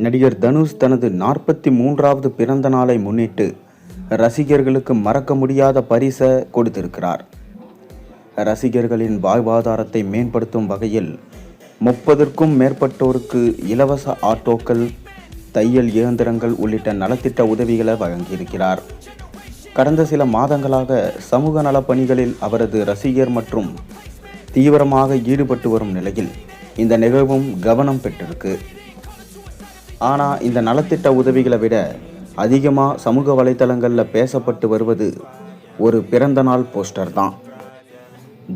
நடிகர் தனுஷ் தனது 43வது பிறந்த நாளை முன்னிட்டு ரசிகர்களுக்கு மறக்க முடியாத பரிசை கொடுத்திருக்கிறார். ரசிகர்களின் வாழ்வாதாரத்தை மேம்படுத்தும் வகையில் 30க்கும் மேற்பட்டோருக்கு இலவச ஆட்டோக்கள், தையல் இயந்திரங்கள் உள்ளிட்ட நலத்திட்ட உதவிகளை வழங்கியிருக்கிறார். கடந்த சில மாதங்களாக சமூக நலப்பணிகளில் அவரது ரசிகர் மற்றும் தீவிரமாக ஈடுபட்டு வரும் நிலையில் இந்த நிகழ்வும் கவனம் பெற்றிருக்கு. ஆனால் இந்த நலத்திட்ட உதவிகளை விட அதிகமாக சமூக வலைத்தளங்களில் பேசப்பட்டு வருவது ஒரு பிறந்தநாள் போஸ்டர் தான்.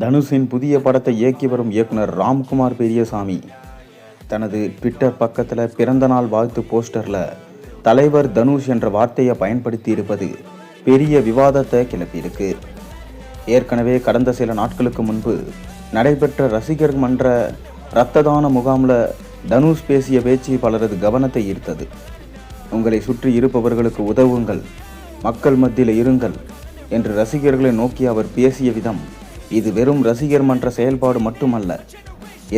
தனுஷின் புதிய படத்தை இயக்கி வரும் இயக்குனர் ராம்குமார் பெரியசாமி தனது ட்விட்டர் பக்கத்தில் பிறந்தநாள் வாழ்த்து போஸ்டரில் தலைவர் தனுஷ் என்ற வார்த்தையை பயன்படுத்தி இருப்பது பெரிய விவாதத்தை கிளப்பியிருக்கு. ஏற்கனவே கடந்த சில நாட்களுக்கு முன்பு நடைபெற்ற ரசிகர் மன்ற இரத்த தான முகாமில் தனுஷ் பேசிய பேச்சு பலரது கவனத்தை ஈர்த்தது. உங்களை சுற்றி இருப்பவர்களுக்கு உதவுங்கள், மக்கள் மத்தியில் இருங்கள் என்று ரசிகர்களை நோக்கி அவர் பேசிய விதம் இது வெறும் ரசிகர் மன்ற செயல்பாடு மட்டுமல்ல,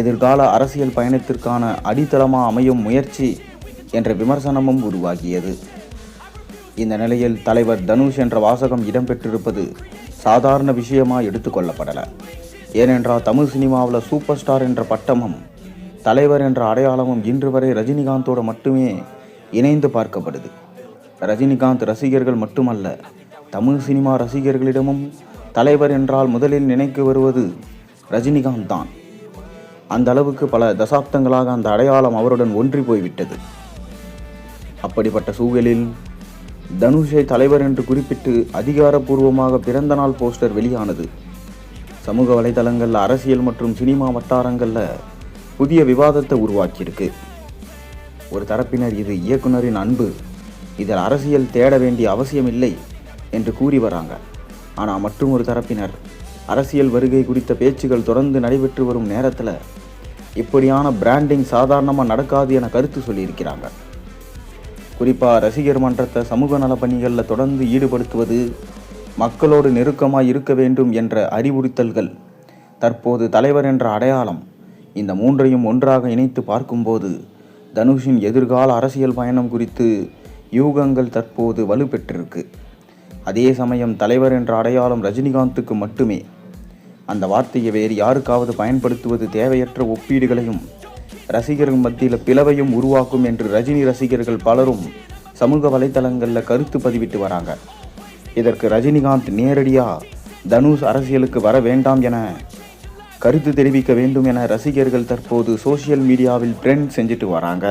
எதிர்கால அரசியல் பயணத்திற்கான அடித்தளமாக அமையும் முயற்சி என்ற விமர்சனமும் உருவாகியது. இந்த நிலையில் தலைவர் தனுஷ் என்ற வாசகம் இடம்பெற்றிருப்பது சாதாரண விஷயமாக எடுத்துக்கொள்ளப்படலை. ஏனென்றால் தமிழ் சினிமாவில் சூப்பர் ஸ்டார் என்ற பட்டமும் தலைவர் என்ற அடையாளமும் இன்று வரை ரஜினிகாந்தோடு மட்டுமே இணைந்து பார்க்கப்படுது. ரஜினிகாந்த் ரசிகர்கள் மட்டுமல்ல, தமிழ் சினிமா ரசிகர்களிடமும் தலைவர் என்றால் முதலில் நினைக்க வருவது ரஜினிகாந்த் தான். அந்த அளவுக்கு பல தசாப்தங்களாக அந்த அடையாளம் அவருடன் ஒன்றி போய்விட்டது. அப்படிப்பட்ட சூழலில் தனுஷை தலைவர் என்று குறிப்பிட்டு அதிகாரப்பூர்வமாக பிறந்தநாள் போஸ்டர் வெளியானது சமூக வலைதளங்களில் அரசியல் மற்றும் சினிமா வட்டாரங்களில் புதிய விவாதத்தை உருவாக்கியிருக்கு. ஒரு தரப்பினர் இது இயக்குனரின் அன்பு, இதில் அரசியல் தேட வேண்டிய அவசியமில்லை என்று கூறி வராங்க. ஆனால் மற்றும் ஒரு தரப்பினர் அரசியல் வருகை குறித்த பேச்சுகள் தொடர்ந்து நடைபெற்று வரும் நேரத்தில் இப்படியான பிராண்டிங் சாதாரணமாக நடக்காது என கருத்து சொல்லியிருக்கிறாங்க. குறிப்பாக ரசிகர் மன்றத்தை சமூக நல பணிகளில் தொடர்ந்து ஈடுபடுத்துவது, மக்களோடு நெருக்கமாக இருக்க வேண்டும் என்ற அறிவுறுத்தல்கள், தற்போது தலைவர் என்ற அடையாளம், இந்த மூன்றையும் ஒன்றாக இணைத்து பார்க்கும்போது தனுஷின் எதிர்கால அரசியல் பயணம் குறித்து யூகங்கள் தற்போது வலுப்பெற்றிருக்கு. அதே சமயம் தலைவர் என்ற அடையாளம் ரஜினிகாந்துக்கு மட்டுமே. அந்த வார்த்தையை வேறு யாருக்காவது பயன்படுத்துவது தேவையற்ற ஒப்பீடுகளையும் ரசிகர்கள் மத்தியில் பிளவையும் உருவாக்கும் என்று ரஜினி ரசிகர்கள் பலரும் சமூக வலைத்தளங்களில் கருத்து பதிவிட்டு வராங்க. இதற்கு ரஜினிகாந்த் நேரடியாக தனுஷ் அரசியலுக்கு வர வேண்டாம் என கருத்து தெரிவிக்க வேண்டும் என ரசிகர்கள் தற்போது சோசியல் மீடியாவில் ட்ரெண்ட் செஞ்சுட்டு வராங்க.